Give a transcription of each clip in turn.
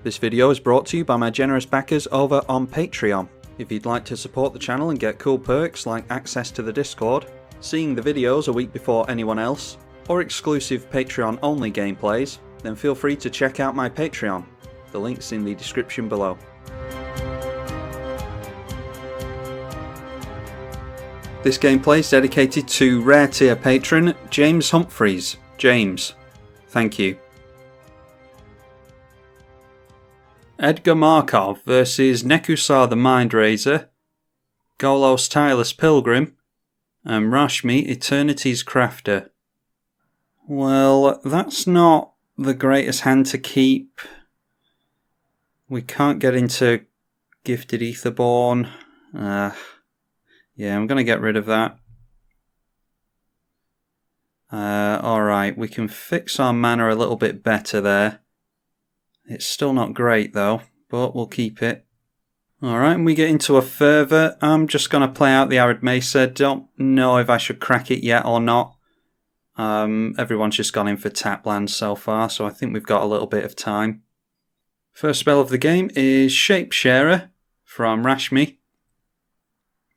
This video is brought to you by my generous backers over on Patreon. If you'd like to support the channel and get cool perks like access to the Discord, seeing the videos a week before anyone else, or exclusive Patreon only gameplays, then feel free to check out my Patreon. The link's in the description below. This gameplay is dedicated to rare tier patron James Humphreys. James, thank you. Edgar Markov versus Nekusar the Mindrazer, Golos Tireless Pilgrim, and Rashmi Eternities Crafter. Well, that's not the greatest hand to keep. We can't get into Gifted Aetherborn. Yeah, I'm going to get rid of that. Alright, we can fix our mana a little bit better there. It's still not great though, but we'll keep it. Alright, and we get into a fervor. I'm just going to play out the Arid Mesa. Don't know if I should crack it yet or not. Everyone's just gone in for tap lands so far, so I think we've got a little bit of time. First spell of the game is Shapesharer from Rashmi.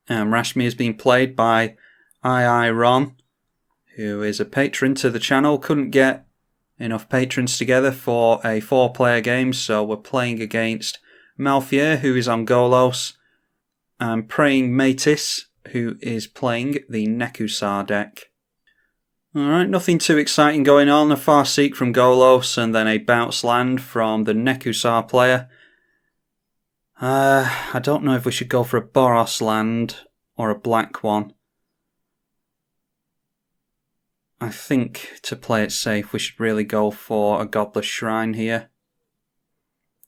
Rashmi is being played by Ron, who is a patron to the channel. Couldn't get enough patrons together for a 4-player game, so we're playing against Malfier, who is on Golos, and Praying Mantis, who is playing the Nekusar deck. Alright, nothing too exciting going on. A Farseek from Golos, and then a bounce land from the Nekusar player. I don't know if we should go for a Boros land or a black one. I think to play it safe we should really go for a Godless Shrine here.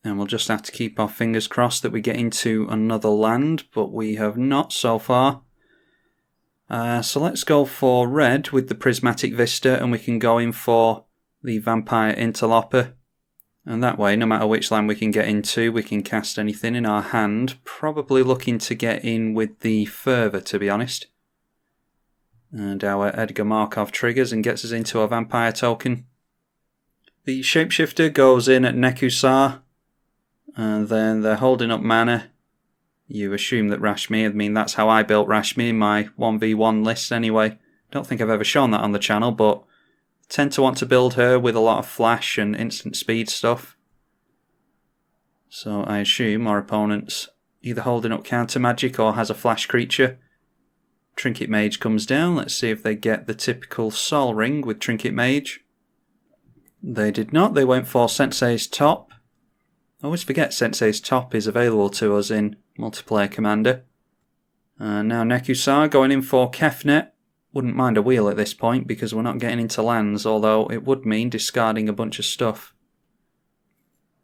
And we'll just have to keep our fingers crossed that we get into another land, but we have not so far. So let's go for red with the Prismatic Vista, and we can go in for the Vampire Interloper. And that way, no matter which land we can get into, we can cast anything in our hand. Probably looking to get in with the Fervor, to be honest. And our Edgar Markov triggers and gets us into a Vampire token. The Shapeshifter goes in at Nekusar, and then they're holding up mana. You assume that Rashmi, I mean that's how I built Rashmi in my 1v1 list anyway. Don't think I've ever shown that on the channel, but tend to want to build her with a lot of flash and instant speed stuff. So I assume our opponent's either holding up counter magic or has a flash creature. Trinket Mage comes down. Let's see if they get the typical Sol Ring with Trinket Mage. They did not. They went for Sensei's Top. I always forget Sensei's Top is available to us in Multiplayer Commander. Now Nekusar going in for Kefnet. Wouldn't mind a wheel at this point because we're not getting into lands, although it would mean discarding a bunch of stuff.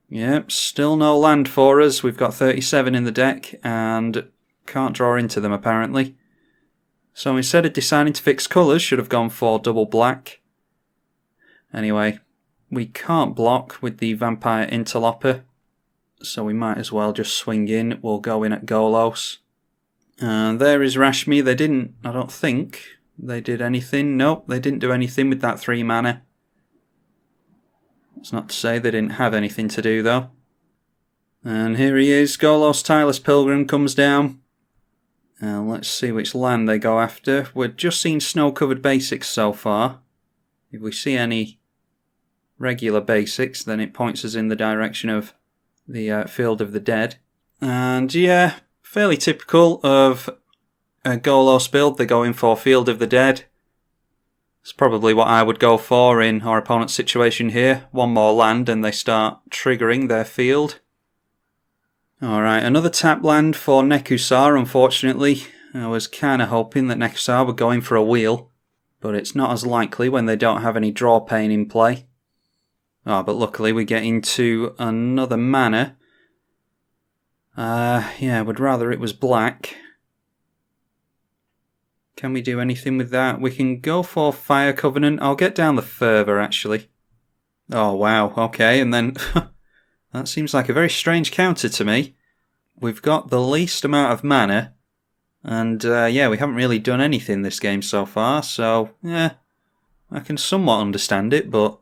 Yep, still no land for us. We've got 37 in the deck and can't draw into them apparently. So instead of deciding to fix colours, should have gone for double black. Anyway, we can't block with the Vampire Interloper, so we might as well just swing in. We'll go in at Golos. And there is Rashmi. They didn't, I don't think, they did anything. Nope, they didn't do anything with that 3 mana. That's not to say they didn't have anything to do though. And here he is, Golos Tireless Pilgrim comes down. Let's see which land they go after. We're just seeing snow-covered basics so far. If we see any regular basics, then it points us in the direction of the Field of the Dead. And yeah, fairly typical of a Golos build. They go in for Field of the Dead. It's probably what I would go for in our opponent's situation here. One more land and they start triggering their field. Alright, another tap land for Nekusar, unfortunately. I was kind of hoping that Nekusar would go in for a wheel, but it's not as likely when they don't have any draw pain in play. Oh, but luckily we get into another mana. Yeah, I would rather it was black. Can we do anything with that? We can go for Fire Covenant. I'll get down the Fervor, actually. Oh, wow, okay, and then... that seems like a very strange counter to me. We've got the least amount of mana, and yeah, we haven't really done anything this game so far, so yeah, I can somewhat understand it, but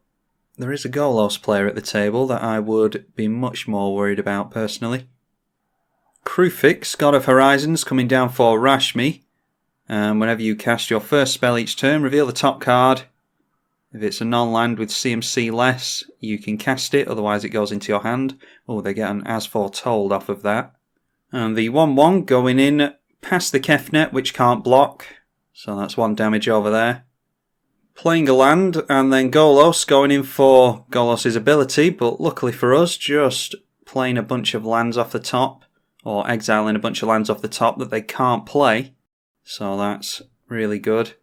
there is a Golos player at the table that I would be much more worried about personally. Krufix, God of Horizons, coming down for Rashmi. Whenever you cast your first spell each turn, reveal the top card. If it's a non-land with CMC less, you can cast it, otherwise it goes into your hand. Oh, they get an As Foretold off of that. And the 1-1 going in past the Kefnet, which can't block. So that's 1 damage over there. Playing a land, and then Golos going in for Golos' ability, but luckily for us, just playing a bunch of lands off the top, or exiling a bunch of lands off the top that they can't play. So that's really good.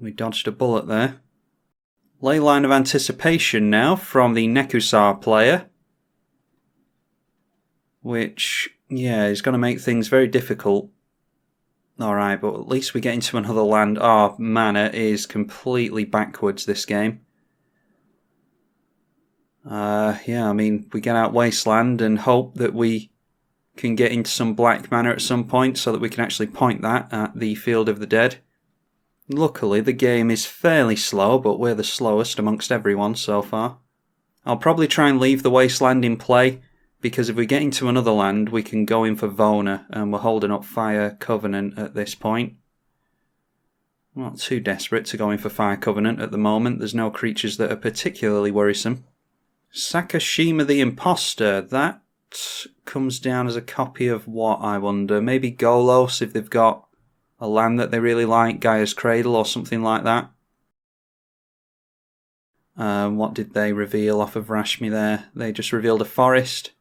We dodged a bullet there. Leyline of Anticipation now from the Nekusar player. Which, yeah, is going to make things very difficult. Alright, but at least we get into another land. Our mana is completely backwards this game. Yeah, I mean, we get out Wasteland and hope that we can get into some black mana at some point so that we can actually point that at the Field of the Dead. Luckily, the game is fairly slow, but we're the slowest amongst everyone so far. I'll probably try and leave the Wasteland in play, because if we get into another land, we can go in for Vona, and we're holding up Fire Covenant at this point. Not too desperate to go in for Fire Covenant at the moment. There's no creatures that are particularly worrisome. Sakashima the Imposter. That comes down as a copy of what, I wonder? Maybe Golos, if they've got a land that they really like, Gaia's Cradle or something like that. What did they reveal off of Rashmi there? They just revealed a forest.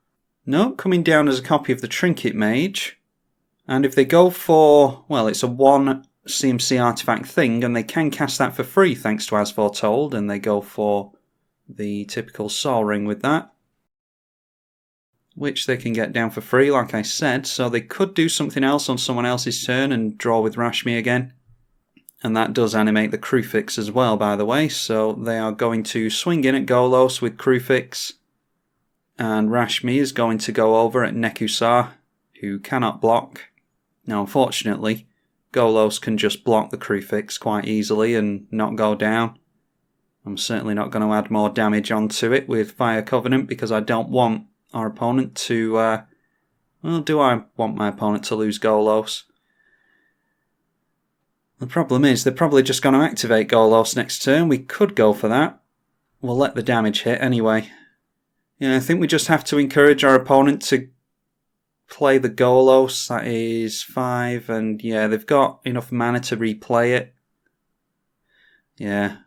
No, coming down as a copy of the Trinket Mage. And if they go for, well, it's a 1 CMC artifact thing, and they can cast that for free thanks to As Foretold, and they go for the typical Sol Ring with that, which they can get down for free, like I said, so they could do something else on someone else's turn and draw with Rashmi again. And that does animate the Krufix as well, by the way, so they are going to swing in at Golos with Krufix, and Rashmi is going to go over at Nekusar, who cannot block. Now, unfortunately, Golos can just block the Krufix quite easily and not go down. I'm certainly not going to add more damage onto it with Fire Covenant because I don't want our opponent to... well, do I want my opponent to lose Golos? The problem is they're probably just going to activate Golos next turn. We could go for that. We'll let the damage hit anyway. Yeah, I think we just have to encourage our opponent to play the Golos. That is 5, and yeah, they've got enough mana to replay it. Yeah,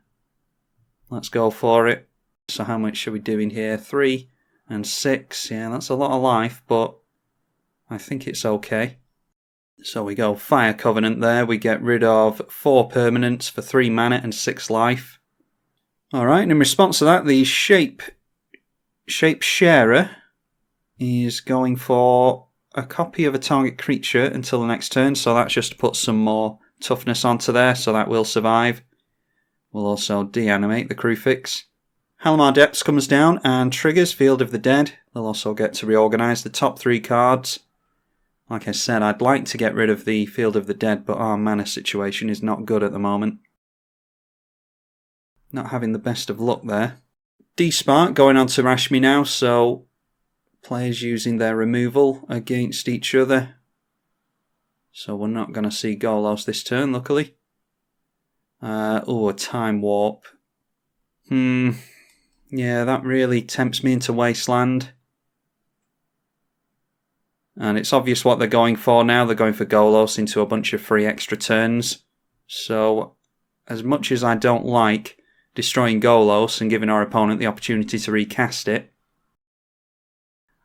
let's go for it. So how much are we doing here? 3 and 6. Yeah, that's a lot of life, but I think it's okay. So we go Fire Covenant there. We get rid of 4 permanents for 3 mana and 6 life. Alright, and in response to that, the Shape Sharer is going for a copy of a target creature until the next turn, so that's just to put some more toughness onto there, so that will survive. We'll also deanimate the Krufix. Halimar Depths comes down and triggers Field of the Dead. They'll also get to reorganise the top 3 cards. Like I said, I'd like to get rid of the Field of the Dead, but our mana situation is not good at the moment. Not having the best of luck there. D-Spark going on to Rashmi now, so players using their removal against each other. So we're not going to see Golos this turn, luckily. A Time Warp. Yeah, that really tempts me into Wasteland. And it's obvious what they're going for now. They're going for Golos into a bunch of free extra turns. So, as much as I don't like destroying Golos and giving our opponent the opportunity to recast it,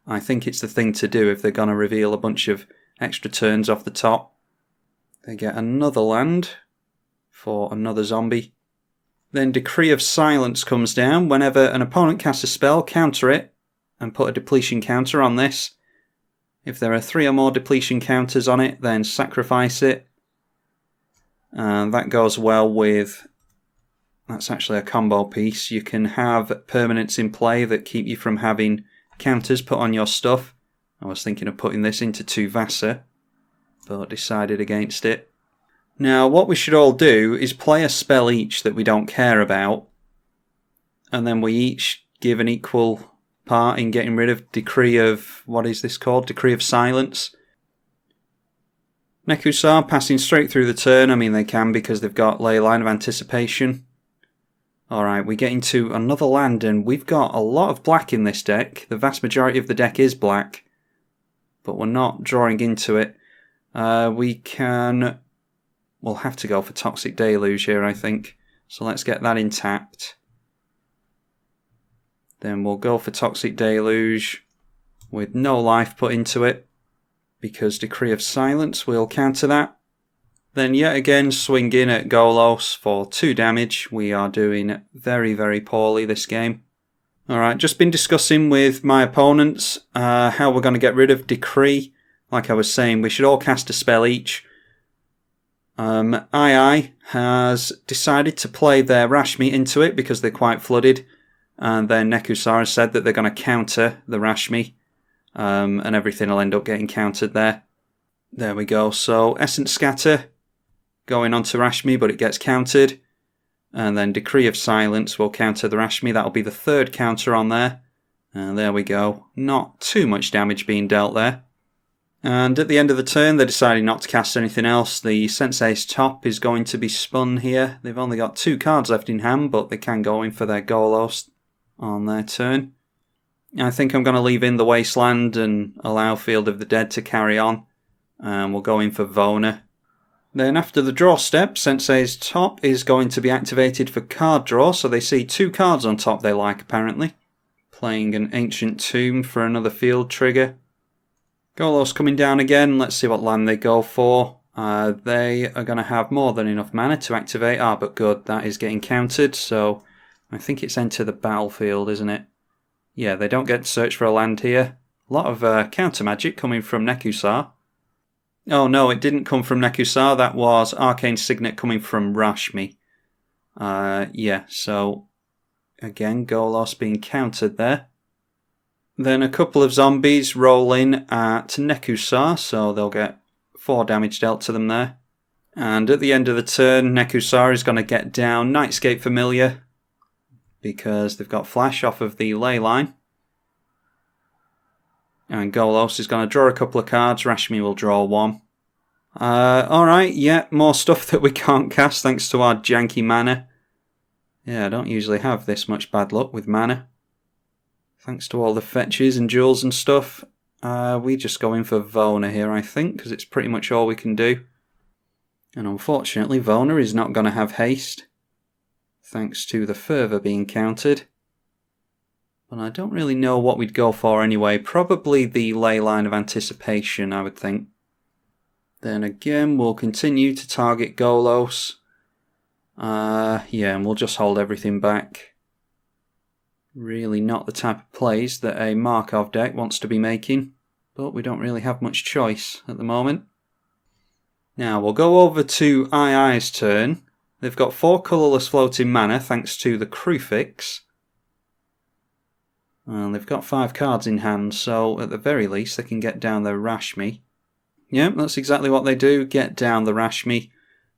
I think it's the thing to do if they're going to reveal a bunch of extra turns off the top. They get another land for another zombie. Then Decree of Silence comes down. Whenever an opponent casts a spell, counter it and put a depletion counter on this. If there are 3 or more depletion counters on it, then sacrifice it. And that goes well with... That's actually a combo piece. You can have permanents in play that keep you from having counters put on your stuff. I was thinking of putting this into 2 Vasa, but decided against it. Now, what we should all do is play a spell each that we don't care about, And then we each give an equal part in getting rid of Decree of... what is this called? Decree of Silence. Nekusar passing straight through the turn. I mean, they can because they've got Leyline of Anticipation. Alright, we get into another land, and we've got a lot of black in this deck. The vast majority of the deck is black, but we're not drawing into it. We'll have to go for Toxic Deluge here, I think. So let's get that intact. Then we'll go for Toxic Deluge with no life put into it, because Decree of Silence will counter that. Then yet again swing in at Golos for 2 damage. We are doing very, very poorly this game. Alright, just been discussing with my opponents how we're going to get rid of Decree. Like I was saying, we should all cast a spell each. II has decided to play their Rashmi into it because they're quite flooded. And then Nekusar has said that they're going to counter the Rashmi. And everything will end up getting countered there. There we go. So Essence Scatter going on to Rashmi, but it gets countered. And then Decree of Silence will counter the Rashmi. That'll be the 3rd counter on there. And there we go. Not too much damage being dealt there. And at the end of the turn, they're deciding not to cast anything else. The Sensei's Top is going to be spun here. They've only got 2 cards left in hand, but they can go in for their Golos on their turn. I think I'm going to leave in the Wasteland and allow Field of the Dead to carry on. And we'll go in for Vona. Then after the draw step, Sensei's Top is going to be activated for card draw, so they see 2 cards on top they like apparently. Playing an Ancient Tomb for another field trigger. Golos coming down again, let's see what land they go for. They are going to have more than enough mana to activate. But good, that is getting countered, so I think it's enter the battlefield, isn't it? Yeah, they don't get to search for a land here. A lot of counter magic coming from Nekusar. Oh no, it didn't come from Nekusar, that was Arcane Signet coming from Rashmi. Yeah, so again, Golos being countered there. Then a couple of zombies roll in at Nekusar, so they'll get 4 damage dealt to them there. And at the end of the turn, Nekusar is going to get down Nightscape Familiar, because they've got Flash off of the Leyline. And Golos is going to draw a couple of cards. Rashmi will draw 1. Alright, yeah, more stuff that we can't cast thanks to our janky mana. Yeah, I don't usually have this much bad luck with mana. Thanks to all the fetches and jewels and stuff. We just go in for Vona here, I think, because it's pretty much all we can do. And unfortunately, Vona is not going to have haste, thanks to the Fervor being countered. But I don't really know what we'd go for anyway. Probably the Leyline of Anticipation, I would think. Then again, we'll continue to target Golos. Yeah, and we'll just hold everything back. Really not the type of plays that a Markov deck wants to be making. But we don't really have much choice at the moment. Now, we'll go over to II's turn. They've got 4 colourless floating mana thanks to the Crucifix. And they've got 5 cards in hand, so at the very least they can get down their Rashmi. Yep, that's exactly what they do, get down the Rashmi.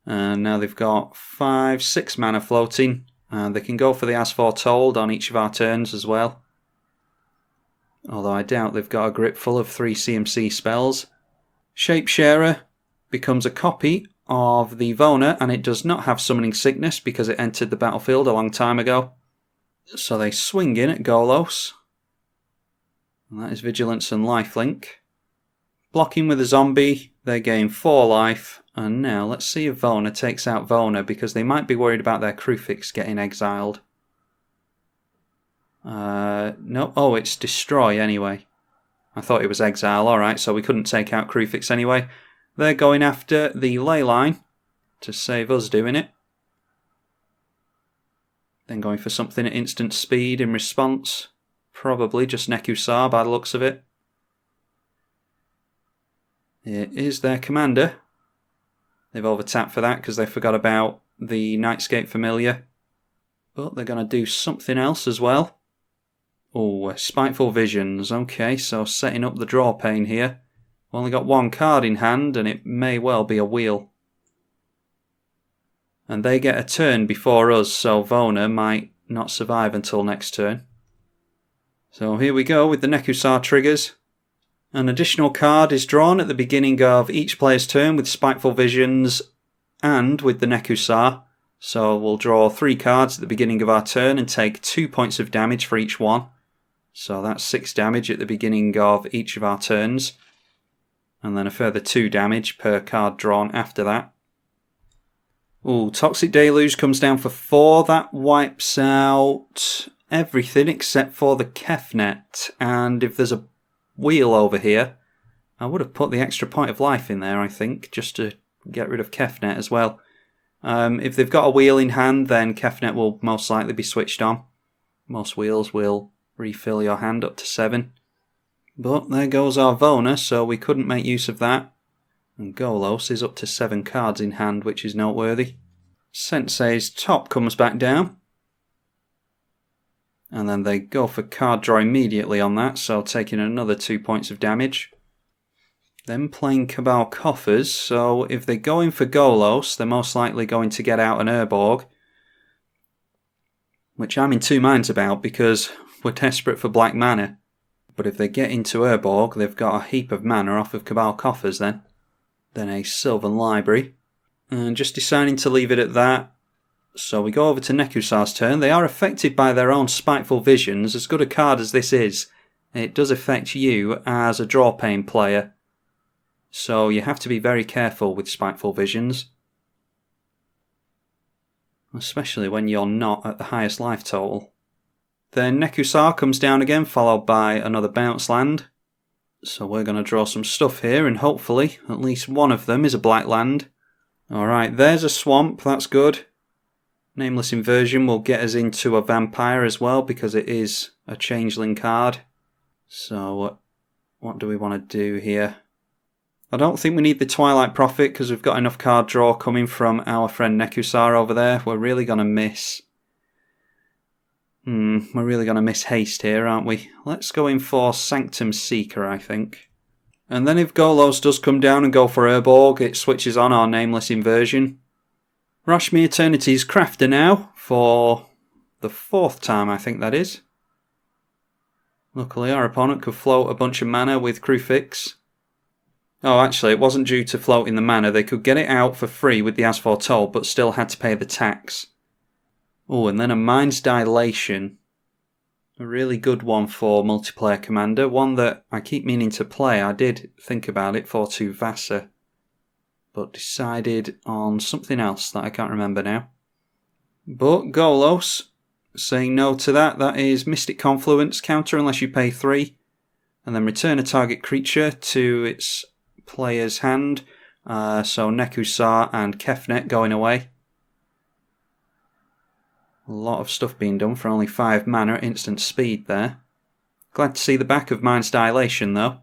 And now they've got 5-6 mana floating, and they can go for the As Foretold on each of our turns as well. Although I doubt they've got a grip full of 3 CMC spells. Shapesharer becomes a copy of the Vona, and it does not have Summoning Sickness because it entered the battlefield a long time ago. So they swing in at Golos. And that is Vigilance and Lifelink. Blocking with a zombie, they gain 4 life. And now let's see if Vona takes out Vona, because they might be worried about their Crucifix getting exiled. No, oh, it's Destroy anyway. I thought it was Exile, alright, so we couldn't take out Crucifix anyway. They're going after the Leyline to save us doing it. Then going for something at instant speed in response. Probably just Nekusar by the looks of it. It is their commander. They've overtapped for that because they forgot about the Nightscape Familiar. But they're going to do something else as well. Oh, Spiteful Visions. Okay, so setting up the draw pane here. Only got 1 card in hand and it may well be a wheel. And they get a turn before us, so Vona might not survive until next turn. So here we go with the Nekusar triggers. An additional card is drawn at the beginning of each player's turn with Spiteful Visions and with the Nekusar. So we'll draw 3 cards at the beginning of our turn and take 2 points of damage for each one. So that's 6 damage at the beginning of each of our turns. And then a further 2 damage per card drawn after that. Ooh, Toxic Deluge comes down for 4. That wipes out everything except for the Kefnet. And if there's a wheel over here, I would have put the extra point of life in there, I think, just to get rid of Kefnet as well. If they've got a wheel in hand, then Kefnet will most likely be switched on. Most wheels will refill your hand up to 7. But there goes our Vona, so we couldn't make use of that. And Golos is up to 7 cards in hand, which is noteworthy. Sensei's top comes back down. And then they go for card draw immediately on that, so taking another 2 points of damage. Then playing Cabal Coffers, so if they're going for Golos, they're most likely going to get out an Urborg. Which I'm in 2 minds about, because we're desperate for black mana. But if they get into Urborg, they've got a heap of mana off of Cabal Coffers then. Then a Sylvan Library. And just deciding to leave it at that. So we go over to Nekusar's turn. They are affected by their own Spiteful Visions. As good a card as this is, it does affect you as a draw pain player. So you have to be very careful with Spiteful Visions. Especially when you're not at the highest life total. Then Nekusar comes down again, followed by another bounce land. So we're going to draw some stuff here, and hopefully at least one of them is a black land. Alright, there's a swamp, that's good. Nameless Inversion will get us into a vampire as well, because it is a changeling card. So what do we want to do here? I don't think we need the Twilight Prophet, because we've got enough card draw coming from our friend Nekusar over there. We're really going to miss... we're really going to miss haste here, aren't we? Let's go in for Sanctum Seeker, I think. And then if Golos does come down and go for Urborg, it switches on our Nameless Inversion. Rashmi Eternities Crafter now, for the 4th time, I think that is. Luckily, our opponent could float a bunch of mana with Crucifix. Oh, actually, it wasn't due to floating the mana. They could get it out for free with the As Foretold, but still had to pay the tax. Oh, and then a Mind's Dilation. A really good one for multiplayer commander. One that I keep meaning to play. I did think about it for 2 Vasa, but decided on something else that I can't remember now. But Golos, saying no to that. That is Mystic Confluence, counter unless you pay 3. And then return a target creature to its player's hand. So Nekusar and Kefnet going away. A lot of stuff being done for only 5 mana at instant speed there. Glad to see the back of Mind's Dilation though.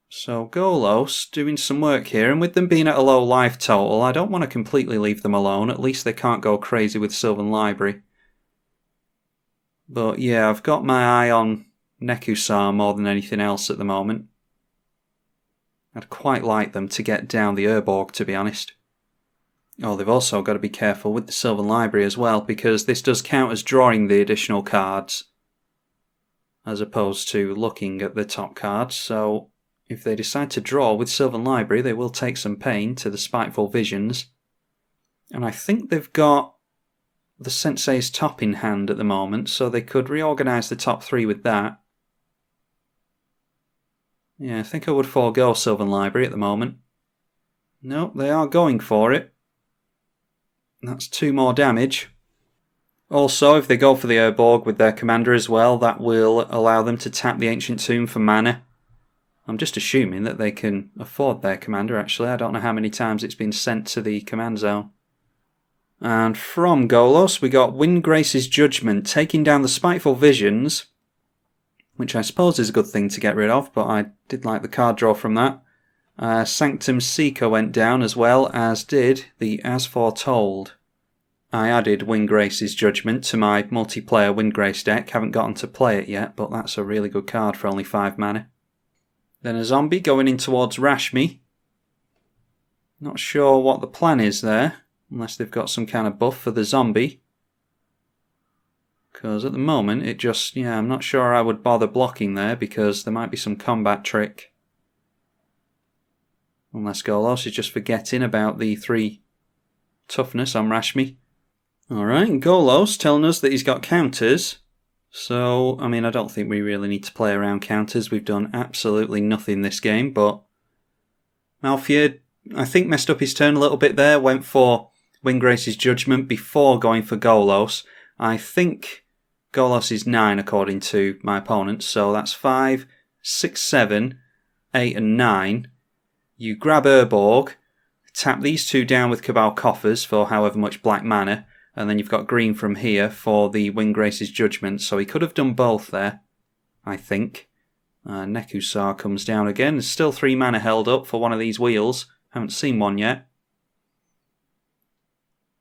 So Golos doing some work here, and with them being at a low life total, I don't want to completely leave them alone. At least they can't go crazy with Sylvan Library. But yeah, I've got my eye on Nekusar more than anything else at the moment. I'd quite like them to get down the Urborg, to be honest. Oh, they've also got to be careful with the Sylvan Library as well, because this does count as drawing the additional cards, as opposed to looking at the top cards. So if they decide to draw with Sylvan Library, they will take some pain to the Spiteful Visions. And I think they've got the Sensei's top in hand at the moment, so they could reorganise the top 3 with that. Yeah, I think I would forego Sylvan Library at the moment. No, they are going for it. That's 2 more damage. Also, if they go for the Urborg with their commander as well, that will allow them to tap the Ancient Tomb for mana. I'm just assuming that they can afford their commander, actually. I don't know how many times it's been sent to the command zone. And from Golos, we got Windgrace's Judgment, taking down the Spiteful Visions, which I suppose is a good thing to get rid of, but I did like the card draw from that. Sanctum Seeker went down, as well as did the As Foretold. I added Windgrace's Judgment to my multiplayer Windgrace deck. Haven't gotten to play it yet, but that's a really good card for only 5 mana. Then a zombie going in towards Rashmi. Not sure what the plan is there, unless they've got some kind of buff for the zombie. Because at the moment, it just, yeah, I'm not sure I would bother blocking there because there might be some combat trick. Unless Golos is just forgetting about the 3 toughness on Rashmi. Alright, Golos telling us that he's got counters. So, I mean, I don't think we really need to play around counters. We've done absolutely nothing this game, but Malfear, I think, messed up his turn a little bit there. Went for Windgrace's Judgment before going for Golos. I think Golos is 9 according to my opponent, so that's 5, 6, 7, 8 and 9. You grab Urborg, tap these 2 down with Cabal Coffers for however much black mana, and then you've got green from here for the Windgrace's Judgment, so he could have done both there, I think. Nekusar comes down again. There's still 3 mana held up for one of these wheels. Haven't seen one yet.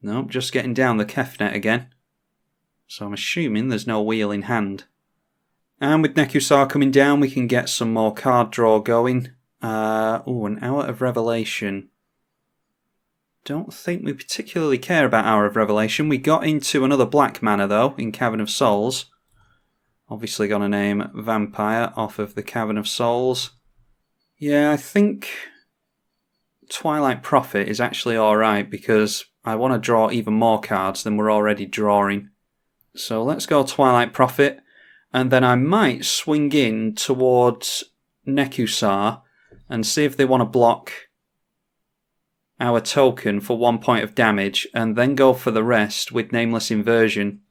Nope, just getting down the Kefnet again. So I'm assuming there's no wheel in hand. And with Nekusar coming down, we can get some more card draw going. An Hour of Revelation. Don't think we particularly care about Hour of Revelation. We got into another black mana though, in Cavern of Souls. Obviously gonna name Vampire off of the Cavern of Souls. Yeah, I think Twilight Prophet is actually alright because I want to draw even more cards than we're already drawing. So let's go Twilight Prophet, and then I might swing in towards Nekusar and see if they want to block our token for 1 point of damage, and then go for the rest with Nameless Inversion.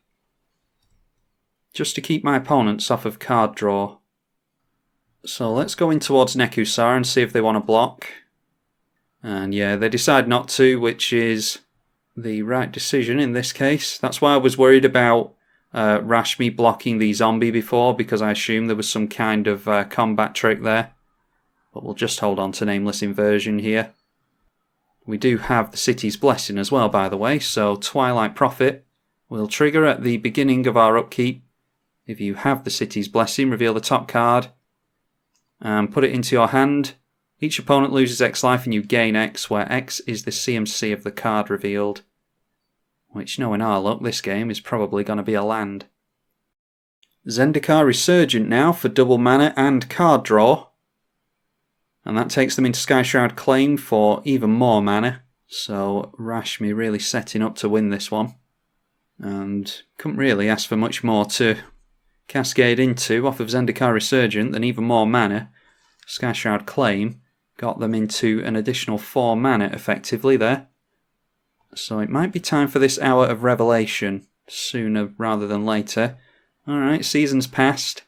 Just to keep my opponents off of card draw. So let's go in towards Nekusar and see if they want to block. And yeah, they decide not to, which is the right decision in this case. That's why I was worried about Rashmi blocking the zombie before, because I assumed there was some kind of combat trick there. But we'll just hold on to Nameless Inversion here. We do have the City's Blessing as well, by the way, so Twilight Prophet will trigger at the beginning of our upkeep. If you have the City's Blessing, reveal the top card and put it into your hand. Each opponent loses X life and you gain X, where X is the CMC of the card revealed. Which, knowing our luck, this game is probably going to be a land. Zendikar Resurgent now for double mana and card draw. And that takes them into Skyshroud Claim for even more mana. So Rashmi really setting up to win this one. And couldn't really ask for much more to cascade into off of Zendikar Resurgent than even more mana. Skyshroud Claim got them into an additional 4 mana effectively there. So it might be time for this Hour of Revelation sooner rather than later. Alright, season's passed.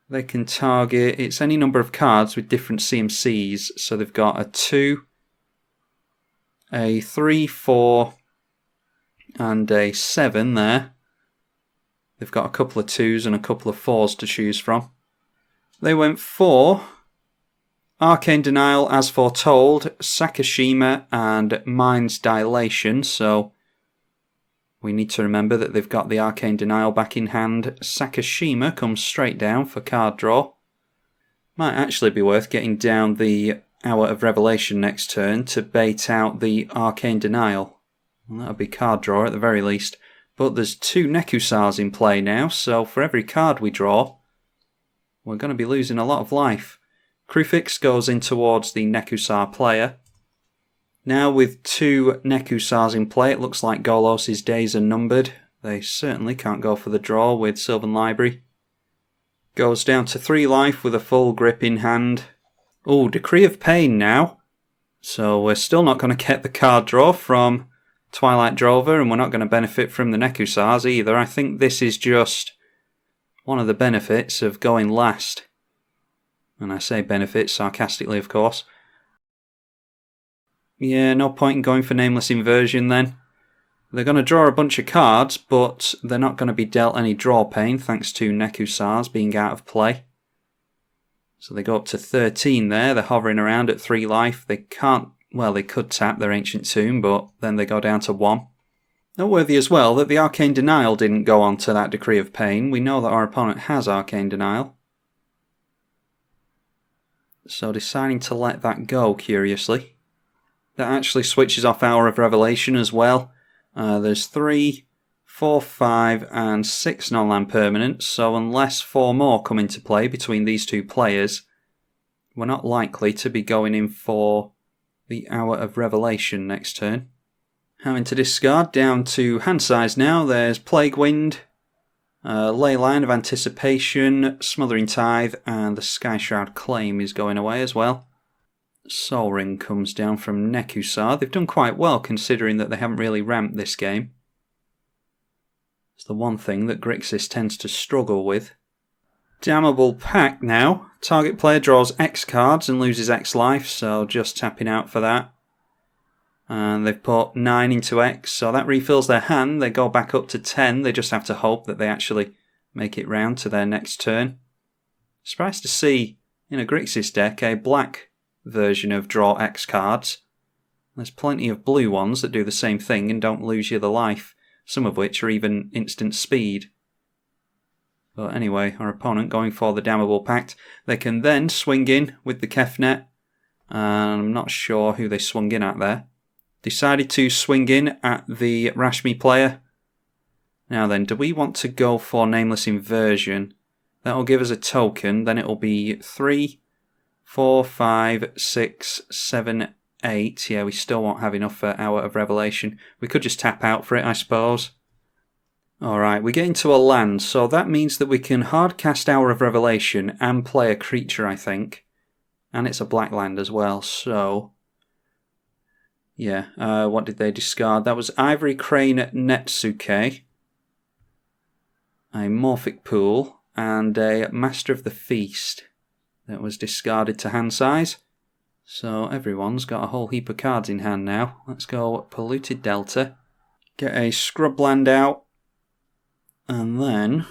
They can target, it's any number of cards with different CMCs. So they've got a 2, a 3, 4, and a 7 there. They've got a couple of 2s and a couple of 4s to choose from. They went for Arcane Denial as foretold, Sakashima and Mind's Dilation, so we need to remember that they've got the Arcane Denial back in hand. Sakashima comes straight down for card draw. Might actually be worth getting down the Hour of Revelation next turn to bait out the Arcane Denial. Well, that'll be card draw at the very least. But there's 2 Nekusars in play now, so for every card we draw, we're going to be losing a lot of life. Krufix goes in towards the Nekusar player. Now with 2 Nekusars in play, it looks like Golos' days are numbered. They certainly can't go for the draw with Sylvan Library. Goes down to 3 life with a full grip in hand. Oh, Decree of Pain now. So we're still not going to get the card draw from Twilight Drover, and we're not going to benefit from the Nekusars either. I think this is just one of the benefits of going last. And I say benefits sarcastically, of course. Yeah, no point in going for Nameless Inversion then. They're going to draw a bunch of cards, but they're not going to be dealt any draw pain thanks to Nekusars being out of play. So they go up to 13 there. They're hovering around at 3 life. They can't, well, they could tap their Ancient Tomb, but then they go down to 1. Noteworthy as well that the Arcane Denial didn't go on to that Decree of Pain. We know that our opponent has Arcane Denial. So deciding to let that go, curiously. That actually switches off Hour of Revelation as well. There's 3, 4, 5 and 6 non-land permanents, so unless 4 more come into play between these two players, we're not likely to be going in for the Hour of Revelation next turn. Having to discard down to hand size now. There's Plague Wind, Leyline of Anticipation, Smothering Tithe, and the Skyshroud Claim is going away as well. Soul Ring comes down from Nekusar. They've done quite well considering that they haven't really ramped this game. It's the one thing that Grixis tends to struggle with. Damnable Pact now. Target player draws X cards and loses X life, so just tapping out for that. And they've put 9 into X, so that refills their hand. They go back up to 10. They just have to hope that they actually make it round to their next turn. Surprised to see in a Grixis deck a black version of draw X cards. There's plenty of blue ones that do the same thing and don't lose you the life, some of which are even instant speed. But anyway, our opponent going for the Damnable Pact. They can then swing in with the Kefnet. I'm not sure who they swung in at there. Decided to swing in at the Rashmi player. Now then, do we want to go for Nameless Inversion? That will give us a token. Then it will be 3, 4, 5, 6, 7, 8. Yeah, we still won't have enough for Hour of Revelation. We could just tap out for it, I suppose. Alright, we get into a land, so that means that we can hard cast Hour of Revelation and play a creature, I think. And it's a black land as well, so... yeah, what did they discard? That was Ivory Crane Netsuke, a Morphic Pool, and a Master of the Feast that was discarded to hand size. So everyone's got a whole heap of cards in hand now. Let's go Polluted Delta, get a Scrub Land out, and then...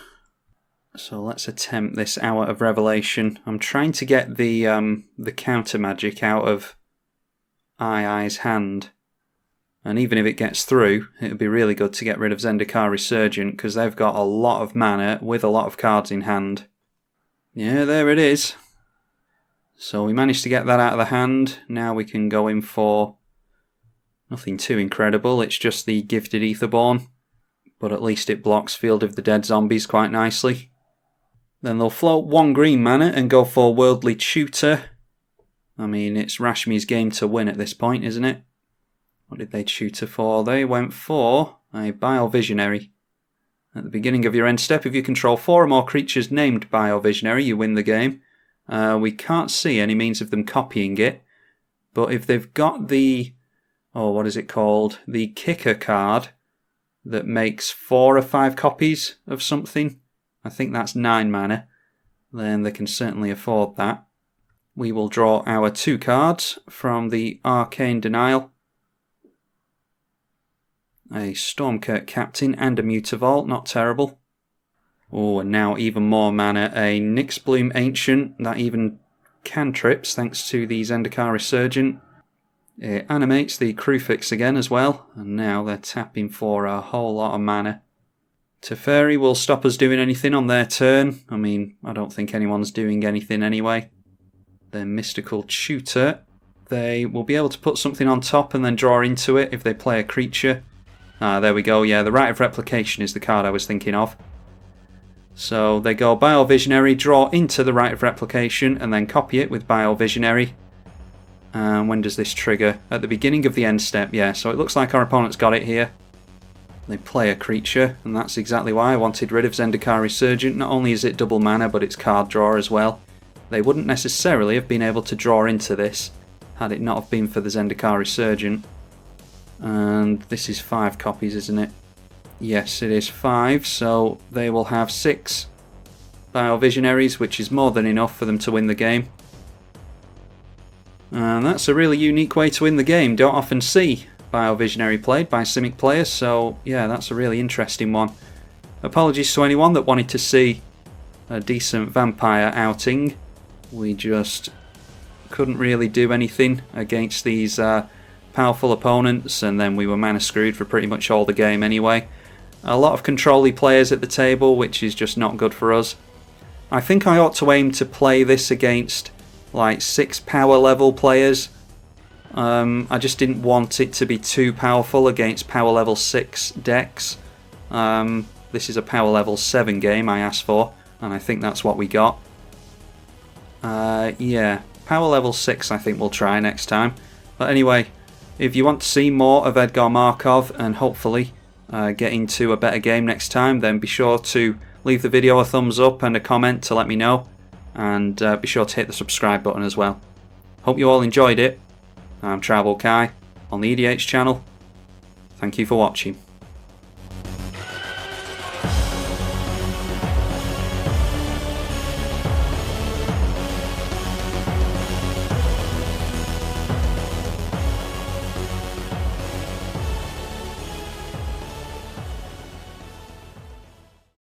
so let's attempt this Hour of Revelation. I'm trying to get the counter magic out of I's hand. And even if it gets through, it would be really good to get rid of Zendikar Resurgent, because they've got a lot of mana with a lot of cards in hand. Yeah, there it is. So we managed to get that out of the hand. Now we can go in for nothing too incredible. It's just the Gifted Aetherborn. But at least it blocks Field of the Dead zombies quite nicely. Then they'll float 1 green mana and go for Worldly Tutor. I mean, it's Rashmi's game to win at this point, isn't it? What did they tutor for? They went for a Biovisionary. At the beginning of your end step, if you control 4 or more creatures named Biovisionary, you win the game. We can't see any means of them copying it. But if they've got the... oh, what is it called? The Kicker card that makes 4 or 5 copies of something. I think that's 9 mana. Then they can certainly afford that. We will draw our 2 cards from the Arcane Denial. A Stormkirk Captain and a Mutavault, not terrible. Oh, and now even more mana. A Nyxbloom Ancient, that even cantrips thanks to the Zendikar Resurgent. It animates the Crucifix again as well, and now they're tapping for a whole lot of mana. Teferi will stop us doing anything on their turn. I mean, I don't think anyone's doing anything anyway. Their Mystical Tutor, they will be able to put something on top and then draw into it if they play a creature. Ah, there we go, yeah, the Rite of Replication is the card I was thinking of. So they go Biovisionary, draw into the Rite of Replication, and then copy it with Biovisionary. And when does this trigger? At the beginning of the end step, yeah, so it looks like our opponent's got it here. They play a creature, and that's exactly why I wanted rid of Zendikar Resurgent. Not only is it double mana, but it's card draw as well. They wouldn't necessarily have been able to draw into this had it not have been for the Zendikar Resurgent. And this is 5 copies, isn't it? Yes, it is 5, so they will have 6 Biovisionaries, which is more than enough for them to win the game. And that's a really unique way to win the game. Don't often see Biovisionary played by Simic players, so yeah, that's a really interesting one. Apologies to anyone that wanted to see a decent vampire outing. We just couldn't really do anything against these powerful opponents, and then we were mana screwed for pretty much all the game anyway. A lot of control-y players at the table, which is just not good for us. I think I ought to aim to play this against like 6 power level players. I just didn't want it to be too powerful against power level 6 decks. This is a power level 7 game I asked for, and I think that's what we got. Yeah, power level 6 I think we'll try next time. But anyway, if you want to see more of Edgar Markov and hopefully get into a better game next time, then be sure to leave the video a thumbs up and a comment to let me know. And be sure to hit the subscribe button as well. Hope you all enjoyed it. I'm tribalkai on the EDH channel. Thank you for watching.